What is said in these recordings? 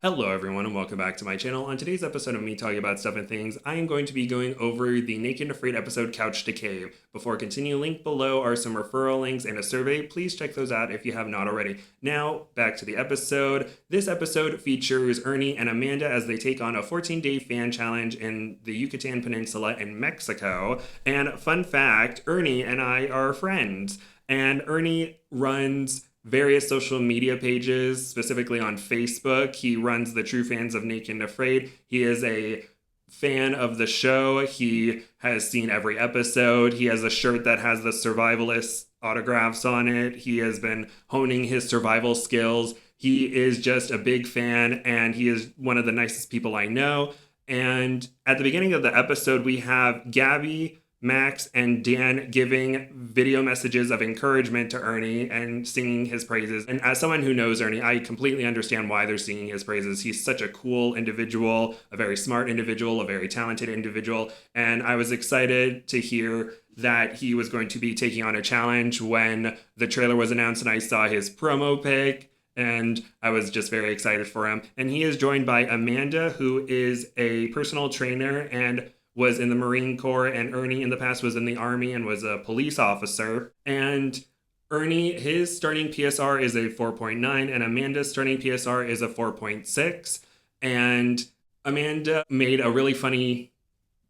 Hello everyone and welcome back to my channel. On today's episode of me talking about stuff and things, I am going to be going over the Naked and Afraid episode Couch to Cave. Before I continue, link below are some referral links and a survey. Please check those out if you have not already. Now, back to the episode. This episode features Ernie and Amanda as they take on a 14-day fan challenge in the Yucatan Peninsula in Mexico. And fun fact, Ernie and I are friends. And Ernie runs various social media pages, specifically on Facebook. He runs the True Fans of Naked and Afraid. He is a fan of the show. He has seen every episode. He has a shirt that has the survivalists autographs on it. He has been honing his survival skills. He is just a big fan, and he is one of the nicest people I know. And at the beginning of the episode, we have Gabby, Max, and Dan giving video messages of encouragement to Ernie and singing his praises. And as someone who knows Ernie, I completely understand why they're singing his praises. He's such a cool individual, a very smart individual, a very talented individual. And I was excited to hear that he was going to be taking on a challenge when the trailer was announced and I saw his promo pic. And I was just very excited for him. And he is joined by Amanda, who is a personal trainer and was in the Marine Corps, and Ernie in the past was in the Army and was a police officer. And Ernie, his starting PSR is a 4.9, and Amanda's starting PSR is a 4.6. And Amanda made a really funny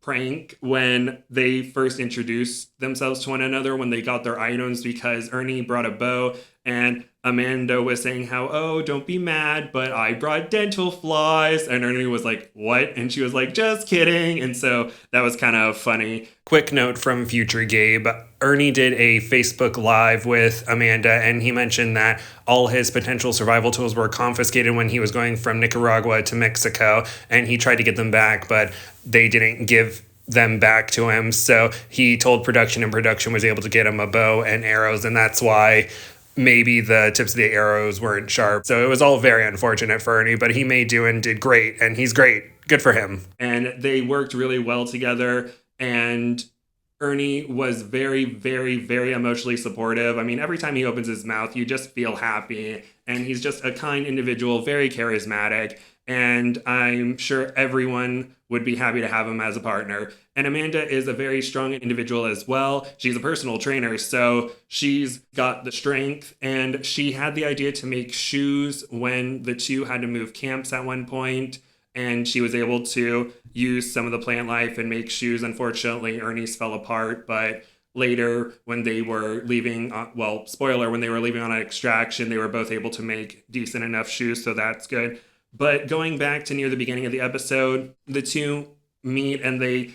prank when they first introduced themselves to one another when they got their items, because Ernie brought a bow and Amanda was saying how, oh, don't be mad, but I brought dental floss. And Ernie was like, what? And she was like, just kidding. And so that was kind of funny. Quick note from Future Gabe. Ernie did a Facebook Live with Amanda, and he mentioned that all his potential survival tools were confiscated when he was going from Nicaragua to Mexico, and he tried to get them back, but they didn't give them back to him. So he told production, and production was able to get him a bow and arrows, and that's why maybe the tips of the arrows weren't sharp. So it was all very unfortunate for Ernie, but he made do and did great, and he's great. Good for him. And they worked really well together, and Ernie was very, very, very emotionally supportive. I mean, every time he opens his mouth, you just feel happy, and he's just a kind individual, very charismatic, and I'm sure everyone would be happy to have him as a partner. And Amanda is a very strong individual as well. She's a personal trainer, so she's got the strength, and she had the idea to make shoes when the two had to move camps at one point, and she was able to use some of the plant life and make shoes. Unfortunately, Ernie's fell apart, but later when they were leaving, spoiler, when they were leaving on an extraction, they were both able to make decent enough shoes, so that's good. But going back to near the beginning of the episode, the two meet and they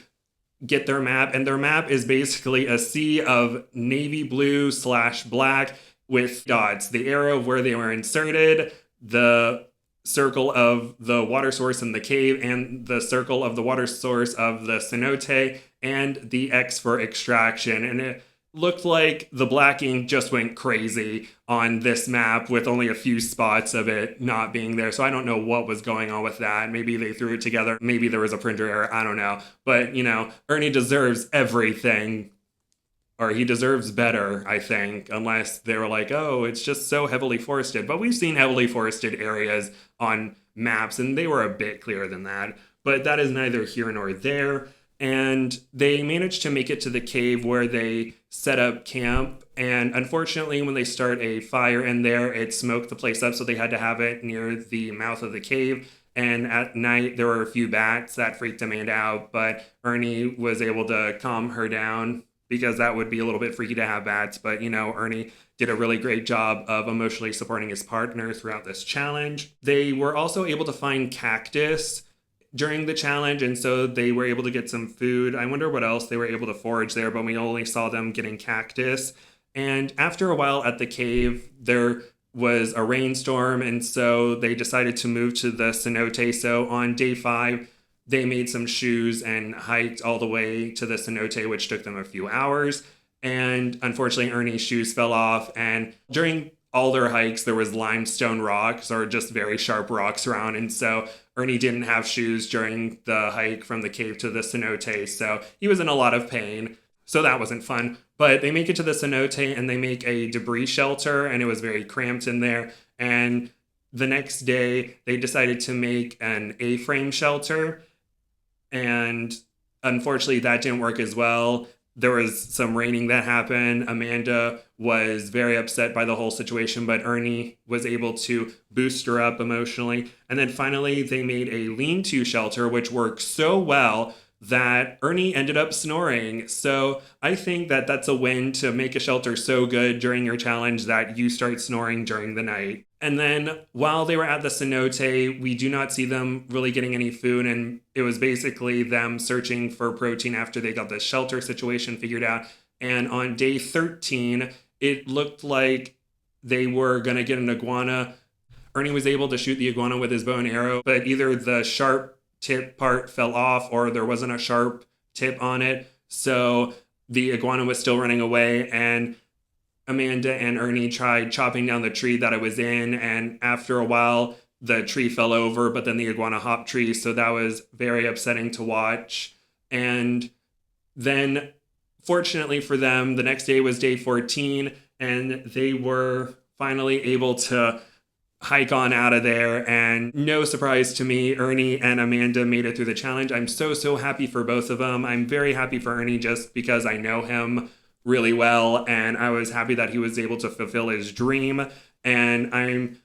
get their map, and their map is basically a sea of navy blue / black with dots. The arrow of where they were inserted, the circle of the water source in the cave, and the circle of the water source of the cenote, and the X for extraction. And it looked like the black ink just went crazy on this map with only a few spots of it not being there. So I don't know what was going on with that. Maybe they threw it together. Maybe there was a printer error. I don't know. But, Ernie deserves everything. Or he deserves better, I think, unless they were like, oh, it's just so heavily forested. But we've seen heavily forested areas on maps, and they were a bit clearer than that. But that is neither here nor there. And they managed to make it to the cave where they set up camp. And unfortunately, when they start a fire in there, it smoked the place up, so they had to have it near the mouth of the cave. And at night, there were a few bats that freaked Amanda out, but Ernie was able to calm her down, because that would be a little bit freaky to have bats. But, Ernie did a really great job of emotionally supporting his partner throughout this challenge. They were also able to find cactus during the challenge, and so they were able to get some food. I wonder what else they were able to forage there, but we only saw them getting cactus. And after a while at the cave, there was a rainstorm, and so they decided to move to the cenote. So on day 5, they made some shoes and hiked all the way to the cenote, which took them a few hours. And unfortunately, Ernie's shoes fell off. And during all their hikes, there was limestone rocks, or just very sharp rocks around. And so Ernie didn't have shoes during the hike from the cave to the cenote. So he was in a lot of pain. So that wasn't fun. But they make it to the cenote, and they make a debris shelter, and it was very cramped in there. And the next day, they decided to make an A-frame shelter, and unfortunately, that didn't work as well. There was some raining that happened. Amanda was very upset by the whole situation, but Ernie was able to boost her up emotionally. And then finally, they made a lean-to shelter, which worked so well that Ernie ended up snoring. So I think that that's a win to make a shelter so good during your challenge that you start snoring during the night. And then while they were at the cenote, we do not see them really getting any food. And it was basically them searching for protein after they got the shelter situation figured out. And on day 13, it looked like they were going to get an iguana. Ernie was able to shoot the iguana with his bow and arrow, but either the sharp tip part fell off or there wasn't a sharp tip on it. So the iguana was still running away, and Amanda and Ernie tried chopping down the tree that it was in, and after a while, the tree fell over, but then the iguana hopped trees, so that was very upsetting to watch. And then, fortunately for them, the next day was day 14, and they were finally able to hike on out of there. And no surprise to me, Ernie and Amanda made it through the challenge. I'm so happy for both of them. I'm very happy for Ernie just because I know him really well, and I was happy that he was able to fulfill his dream. And I'm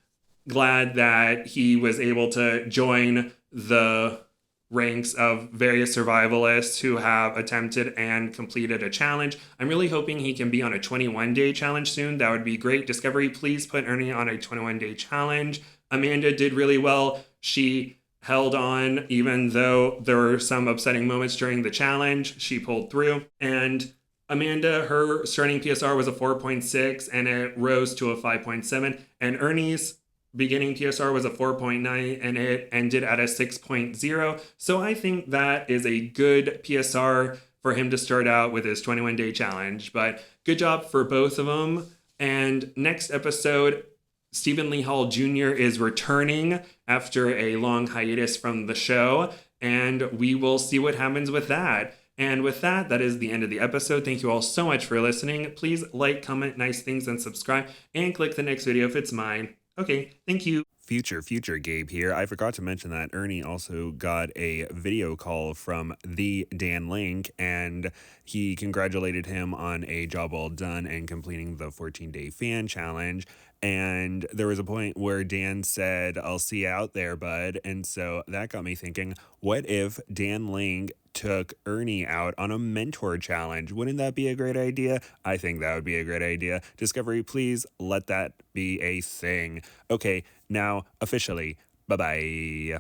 glad that he was able to join the ranks of various survivalists who have attempted and completed a challenge. I'm really hoping he can be on a 21-day challenge soon. That would be great. Discovery, please put Ernie on a 21-day challenge. Amanda did really well. She held on even though there were some upsetting moments during the challenge. She pulled through. And Amanda, her starting PSR was a 4.6 and it rose to a 5.7. And Ernie's beginning PSR was a 4.9 and it ended at a 6.0. So I think that is a good PSR for him to start out with his 21-day challenge. But good job for both of them. And next episode, Stephen Lee Hall Jr. is returning after a long hiatus from the show, and we will see what happens with that. And with that, that is the end of the episode. Thank you all so much for listening. Please like, comment nice things, and subscribe, and click the next video if it's mine. Okay, thank you. Future Gabe here. I forgot to mention that Ernie also got a video call from the Dan Link, and he congratulated him on a job well done and completing the 14-day fan challenge. And there was a point where Dan said, "I'll see you out there, bud." And so that got me thinking, what if Dan Link took Ernie out on a mentor challenge? Wouldn't that be a great idea? I think that would be a great idea. Discovery, please let that be a thing. Okay, now officially, bye-bye.